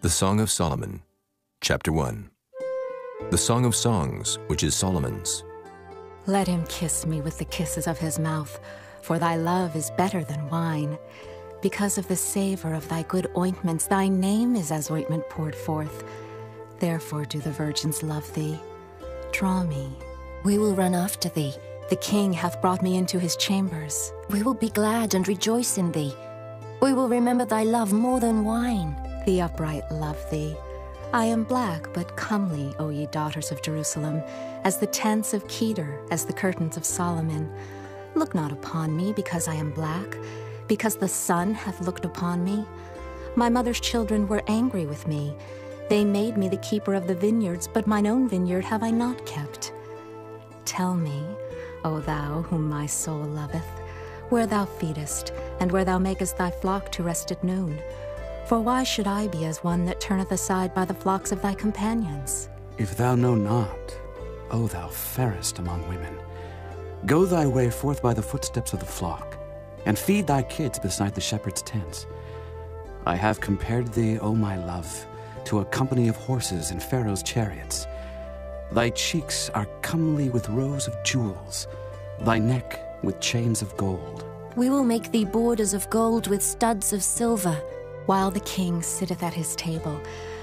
The Song of Solomon, Chapter 1. The Song of Songs, which is Solomon's. Let him kiss me with the kisses of his mouth, for thy love is better than wine. Because of the savor of thy good ointments, thy name is as ointment poured forth. Therefore do the virgins love thee. Draw me. We will run after thee. The king hath brought me into his chambers. We will be glad and rejoice in thee. We will remember thy love more than wine. The upright love thee. I am black, but comely, O ye daughters of Jerusalem, as the tents of Kedar, as the curtains of Solomon. Look not upon me because I am black, because the sun hath looked upon me. My mother's children were angry with me. They made me the keeper of the vineyards, but mine own vineyard have I not kept. Tell me, O thou whom my soul loveth, where thou feedest, and where thou makest thy flock to rest at noon. For why should I be as one that turneth aside by the flocks of thy companions? If thou know not, O thou fairest among women, go thy way forth by the footsteps of the flock, and feed thy kids beside the shepherd's tents. I have compared thee, O my love, to a company of horses in Pharaoh's chariots. Thy cheeks are comely with rows of jewels, thy neck with chains of gold. We will make thee borders of gold with studs of silver. While the king sitteth at his table,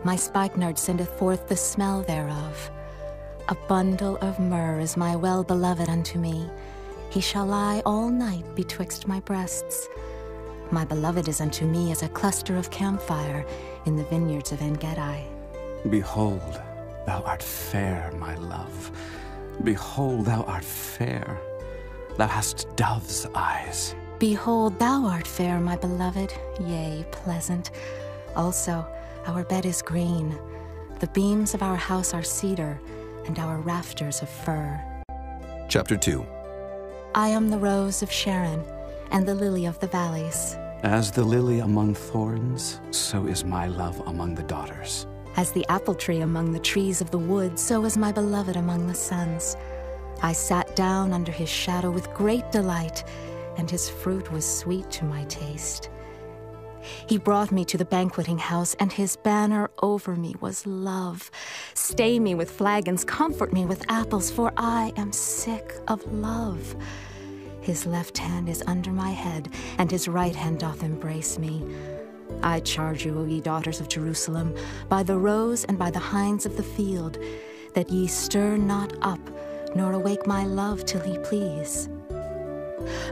my spikenard sendeth forth the smell thereof. A bundle of myrrh is my well-beloved unto me. He shall lie all night betwixt my breasts. My beloved is unto me as a cluster of camphire in the vineyards of En-Gedi. Behold, thou art fair, my love. Behold, thou art fair. Thou hast dove's eyes. Behold, thou art fair, my beloved, yea, pleasant. Also, our bed is green. The beams of our house are cedar, and our rafters of fir. Chapter 2. I am the rose of Sharon, and the lily of the valleys. As the lily among thorns, so is my love among the daughters. As the apple tree among the trees of the wood, so is my beloved among the sons. I sat down under his shadow with great delight, and his fruit was sweet to my taste. He brought me to the banqueting house, and his banner over me was love. Stay me with flagons, comfort me with apples, for I am sick of love. His left hand is under my head, and his right hand doth embrace me. I charge you, O ye daughters of Jerusalem, by the roes and by the hinds of the field, that ye stir not up, nor awake my love till he please.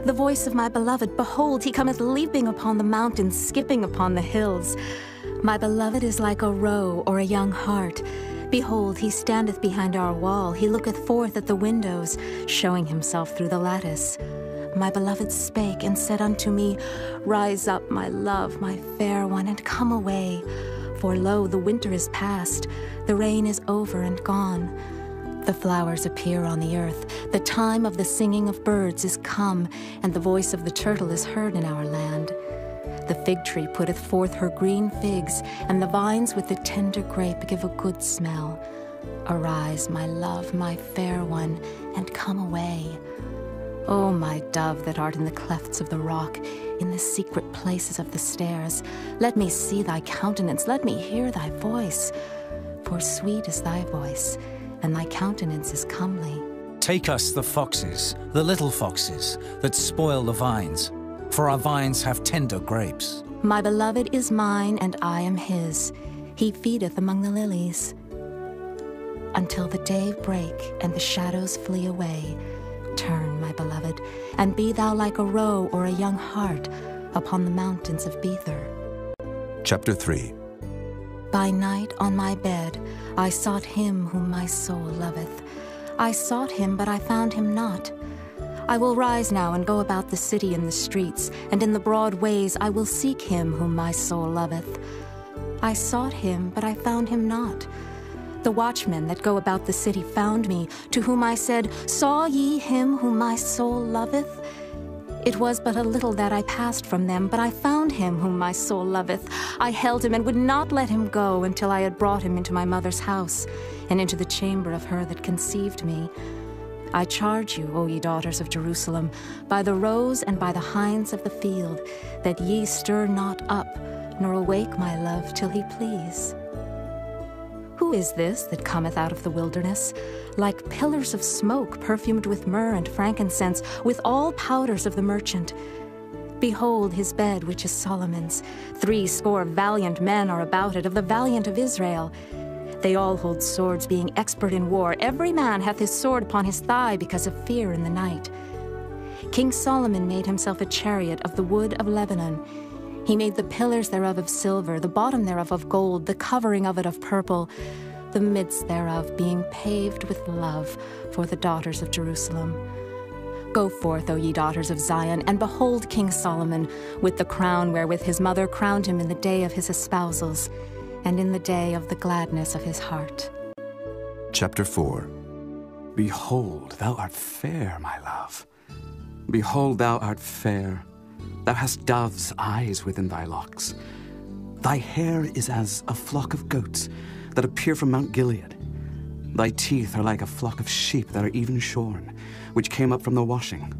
The voice of my beloved, behold, he cometh leaping upon the mountains, skipping upon the hills. My beloved is like a roe or a young hart. Behold, he standeth behind our wall, he looketh forth at the windows, showing himself through the lattice. My beloved spake and said unto me, Rise up, my love, my fair one, and come away. For lo, the winter is past, the rain is over and gone. The flowers appear on the earth, the time of the singing of birds is come, and the voice of the turtle is heard in our land. The fig tree putteth forth her green figs, and the vines with the tender grape give a good smell. Arise, my love, my fair one, and come away. O my dove that art in the clefts of the rock, in the secret places of the stairs, let me see thy countenance, let me hear thy voice. For sweet is thy voice, and thy countenance is comely. Take us the foxes, the little foxes, that spoil the vines, for our vines have tender grapes. My beloved is mine, and I am his. He feedeth among the lilies. Until the day break, and the shadows flee away, turn, my beloved, and be thou like a roe or a young hart upon the mountains of Bether. Chapter 3. By night on my bed I sought him whom my soul loveth. I sought him, but I found him not. I will rise now and go about the city in the streets, and in the broad ways I will seek him whom my soul loveth. I sought him, but I found him not. The watchmen that go about the city found me, to whom I said, Saw ye him whom my soul loveth? It was but a little that I passed from them, but I found him whom my soul loveth. I held him and would not let him go until I had brought him into my mother's house, and into the chamber of her that conceived me. I charge you, O ye daughters of Jerusalem, by the roes and by the hinds of the field, that ye stir not up, nor awake my love till he please. Who is this that cometh out of the wilderness, like pillars of smoke perfumed with myrrh and frankincense, with all powders of the merchant? Behold his bed, which is Solomon's. 80 valiant men are about it, of the valiant of Israel. They all hold swords, being expert in war. Every man hath his sword upon his thigh, because of fear in the night. King Solomon made himself a chariot of the wood of Lebanon. He made the pillars thereof of silver, the bottom thereof of gold, the covering of it of purple, the midst thereof being paved with love for the daughters of Jerusalem. Go forth, O ye daughters of Zion, and behold King Solomon, with the crown wherewith his mother crowned him in the day of his espousals, and in the day of the gladness of his heart. Chapter 4. Behold, thou art fair, my love. Behold, thou art fair. Thou hast dove's eyes within thy locks. Thy hair is as a flock of goats that appear from Mount Gilead. Thy teeth are like a flock of sheep that are even shorn, which came up from the washing,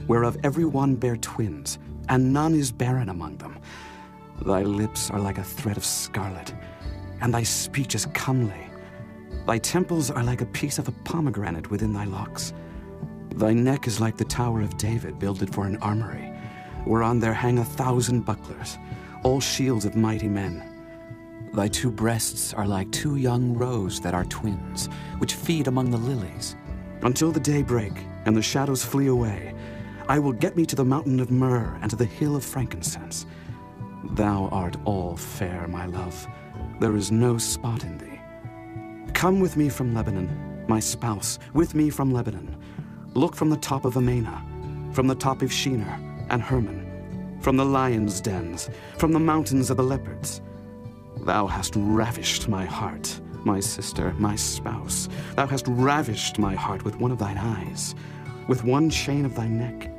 whereof every one bare twins, and none is barren among them. Thy lips are like a thread of scarlet, and thy speech is comely. Thy temples are like a piece of a pomegranate within thy locks. Thy neck is like the tower of David, builded for an armory, whereon there hang 1,000 bucklers, all shields of mighty men. Thy 2 breasts are like 2 young roes that are twins, which feed among the lilies. Until the day break, and the shadows flee away, I will get me to the mountain of myrrh, and to the hill of frankincense. Thou art all fair, my love. There is no spot in thee. Come with me from Lebanon, my spouse, with me from Lebanon. Look from the top of Amana, from the top of Shinar and Hermon, from the lions' dens, from the mountains of the leopards. Thou hast ravished my heart, my sister, my spouse. Thou hast ravished my heart with one of thine eyes, with one chain of thy neck.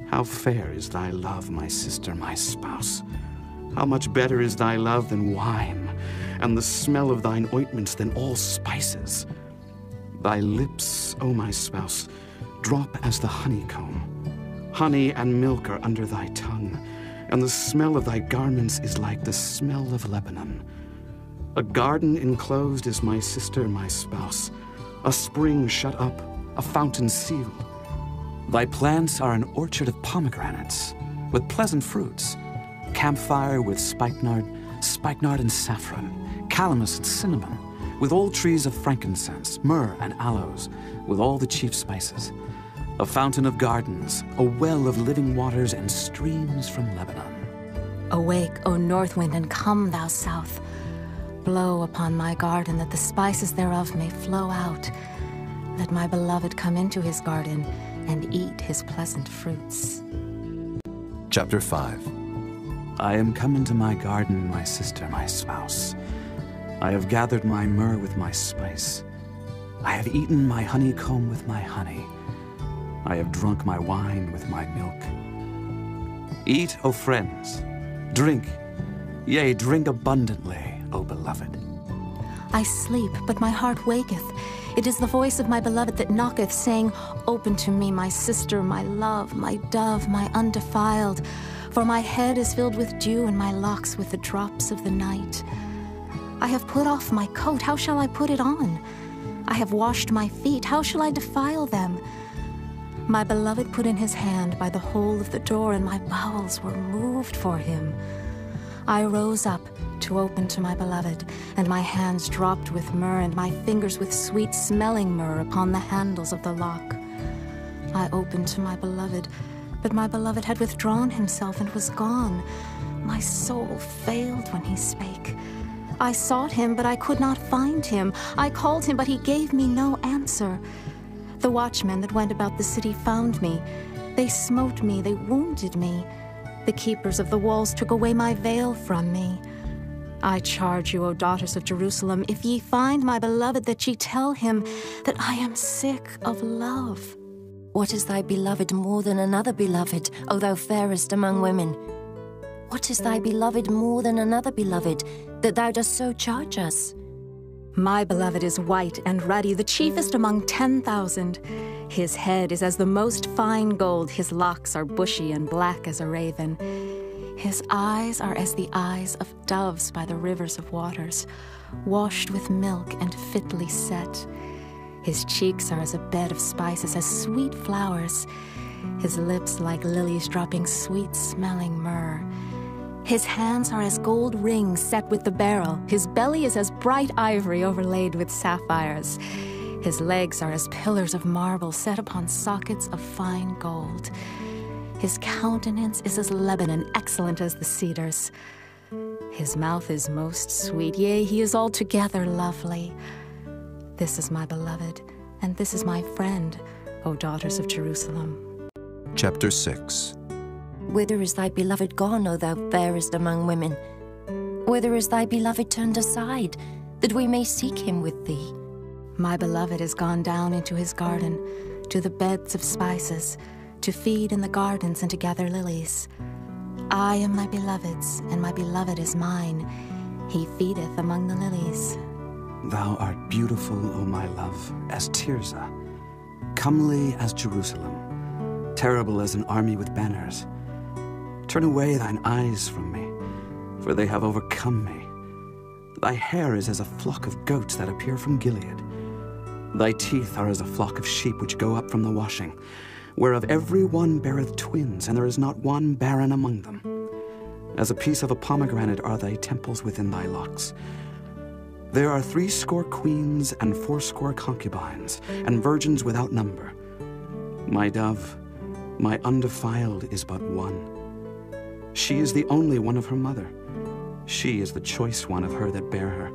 How fair is thy love, my sister, my spouse. How much better is thy love than wine, and the smell of thine ointments than all spices. Thy lips, O my spouse, drop as the honeycomb. Honey and milk are under thy tongue, and the smell of thy garments is like the smell of Lebanon. A garden enclosed is my sister, my spouse, a spring shut up, a fountain sealed. Thy plants are an orchard of pomegranates, with pleasant fruits, camphire with spikenard and saffron, calamus and cinnamon, with all trees of frankincense, myrrh and aloes, with all the chief spices. A fountain of gardens, a well of living waters, and streams from Lebanon. Awake, O north wind, and come, thou south. Blow upon my garden, that the spices thereof may flow out. Let my beloved come into his garden, and eat his pleasant fruits. Chapter 5. I am come into my garden, my sister, my spouse. I have gathered my myrrh with my spice. I have eaten my honeycomb with my honey. I have drunk my wine with my milk. Eat, O friends, drink, yea, drink abundantly, O beloved. I sleep, but my heart waketh. It is the voice of my beloved that knocketh, saying, Open to me, my sister, my love, my dove, my undefiled. For my head is filled with dew, and my locks with the drops of the night. I have put off my coat, how shall I put it on? I have washed my feet, how shall I defile them? My beloved put in his hand by the hole of the door, and my bowels were moved for him. I rose up to open to my beloved, and my hands dropped with myrrh, and my fingers with sweet-smelling myrrh upon the handles of the lock. I opened to my beloved, but my beloved had withdrawn himself and was gone. My soul failed when he spake. I sought him, but I could not find him. I called him, but he gave me no answer. The watchmen that went about the city found me. They smote me, they wounded me. The keepers of the walls took away my veil from me. I charge you, O daughters of Jerusalem, if ye find my beloved, that ye tell him that I am sick of love. What is thy beloved more than another beloved, O thou fairest among women? What is thy beloved more than another beloved, that thou dost so charge us? My beloved is white and ruddy, the chiefest among 10,000. His head is as the most fine gold, his locks are bushy and black as a raven. His eyes are as the eyes of doves by the rivers of waters, washed with milk and fitly set. His cheeks are as a bed of spices, as sweet flowers. His lips like lilies dropping sweet-smelling myrrh. His hands are as gold rings set with the beryl. His belly is as bright ivory overlaid with sapphires. His legs are as pillars of marble set upon sockets of fine gold. His countenance is as Lebanon, excellent as the cedars. His mouth is most sweet, yea, he is altogether lovely. This is my beloved, and this is my friend, O daughters of Jerusalem. Chapter 6. Whither is thy beloved gone, O thou fairest among women? Whither is thy beloved turned aside, that we may seek him with thee? My beloved is gone down into his garden, to the beds of spices, to feed in the gardens and to gather lilies. I am my beloved's, and my beloved is mine. He feedeth among the lilies. Thou art beautiful, O my love, as Tirzah, comely as Jerusalem, terrible as an army with banners. Turn away thine eyes from me, for they have overcome me. Thy hair is as a flock of goats that appear from Gilead. Thy teeth are as a flock of sheep which go up from the washing, whereof every one beareth twins, and there is not one barren among them. As a piece of a pomegranate are thy temples within thy locks. There are 80 queens and 80 concubines, and virgins without number. My dove, my undefiled, is but one. She is the only one of her mother. She is the choice one of her that bare her.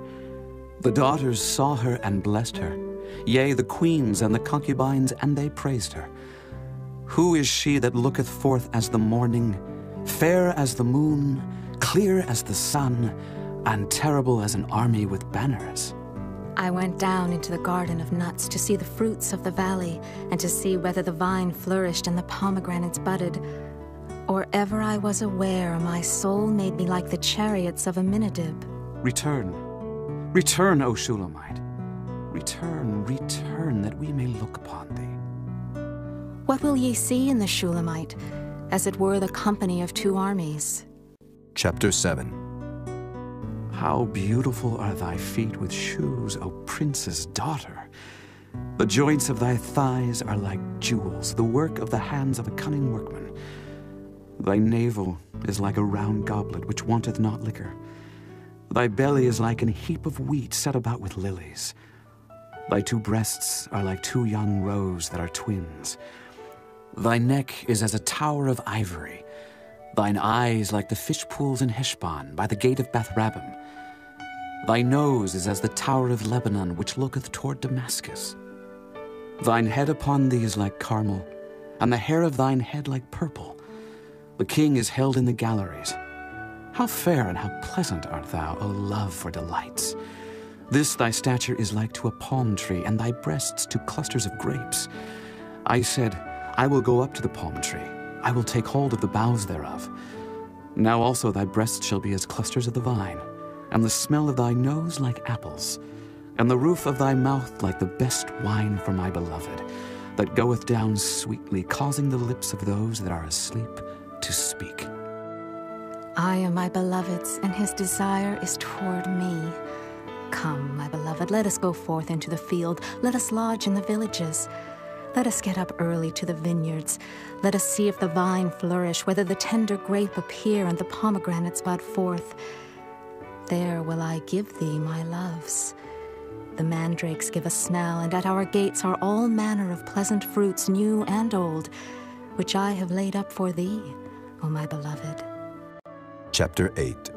The daughters saw her and blessed her, yea, the queens and the concubines, and they praised her. Who is she that looketh forth as the morning, fair as the moon, clear as the sun, and terrible as an army with banners? I went down into the garden of nuts to see the fruits of the valley, and to see whether the vine flourished and the pomegranates budded. Or ever I was aware, my soul made me like the chariots of Aminadab. Return, return, O Shulamite. Return, return, that we may look upon thee. What will ye see in the Shulamite? As it were the company of 2 armies. Chapter 7. How beautiful are thy feet with shoes, O prince's daughter! The joints of thy thighs are like jewels, the work of the hands of a cunning workman. Thy navel is like a round goblet which wanteth not liquor. Thy belly is like an heap of wheat set about with lilies. Thy 2 breasts are like 2 young roes that are twins. Thy neck is as a tower of ivory. Thine eyes like the fish pools in Heshbon, by the gate of Beth-rabbim. Thy nose is as the tower of Lebanon, which looketh toward Damascus. Thine head upon thee is like Carmel, and the hair of thine head like purple. The king is held in the galleries. How fair and how pleasant art thou, O love, for delights! This thy stature is like to a palm tree, and thy breasts to clusters of grapes. I said, I will go up to the palm tree. I will take hold of the boughs thereof. Now also thy breasts shall be as clusters of the vine, and the smell of thy nose like apples, and the roof of thy mouth like the best wine for my beloved, that goeth down sweetly, causing the lips of those that are asleep to speak. I am my beloved's, and his desire is toward me. Come, my beloved, let us go forth into the field. Let us lodge in the villages. Let us get up early to the vineyards. Let us see if the vine flourish, whether the tender grape appear and the pomegranates bud forth. There will I give thee my loves. The mandrakes give a smell, and at our gates are all manner of pleasant fruits, new and old, which I have laid up for thee, O my beloved. Chapter 8.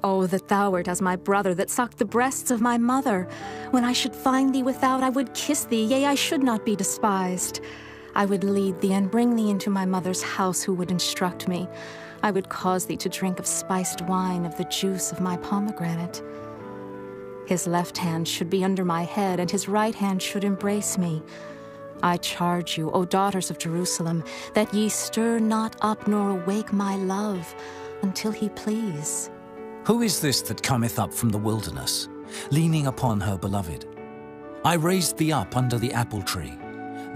Oh, that thou wert as my brother, that sucked the breasts of my mother. When I should find thee without, I would kiss thee, yea, I should not be despised. I would lead thee and bring thee into my mother's house, who would instruct me. I would cause thee to drink of spiced wine, of the juice of my pomegranate. His left hand should be under my head, and his right hand should embrace me. I charge you, O daughters of Jerusalem, that ye stir not up nor awake my love, until he please. Who is this that cometh up from the wilderness, leaning upon her beloved? I raised thee up under the apple tree.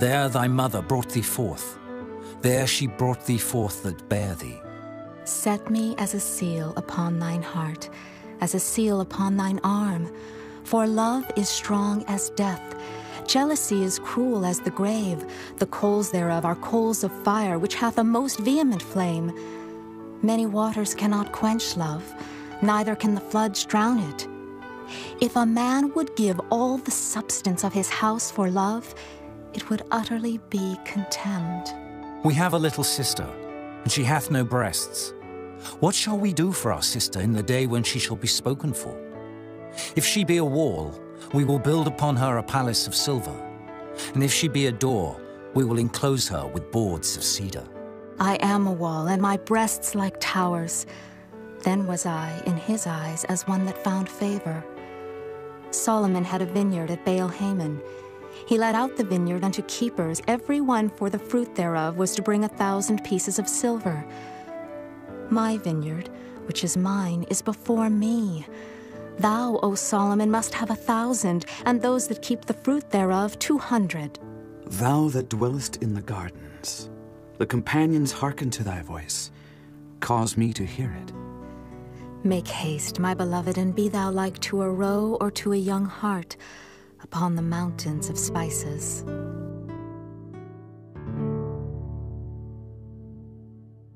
There thy mother brought thee forth. There she brought thee forth that bare thee. Set me as a seal upon thine heart, as a seal upon thine arm. For love is strong as death. Jealousy is cruel as the grave. The coals thereof are coals of fire, which hath a most vehement flame. Many waters cannot quench love, neither can the floods drown it. If a man would give all the substance of his house for love, it would utterly be contemned. We have a little sister, and she hath no breasts. What shall we do for our sister in the day when she shall be spoken for? If she be a wall, we will build upon her a palace of silver. And if she be a door, we will enclose her with boards of cedar. I am a wall, and my breasts like towers. Then was I, in his eyes, as one that found favor. Solomon had a vineyard at Baal-Hamon. He let out the vineyard unto keepers. Every one for the fruit thereof was to bring 1,000 pieces of silver. My vineyard, which is mine, is before me. Thou, O Solomon, must have 1,000, and those that keep the fruit thereof 200. Thou that dwellest in the gardens, the companions hearken to thy voice. Cause me to hear it. Make haste, my beloved, and be thou like to a roe or to a young hart upon the mountains of spices.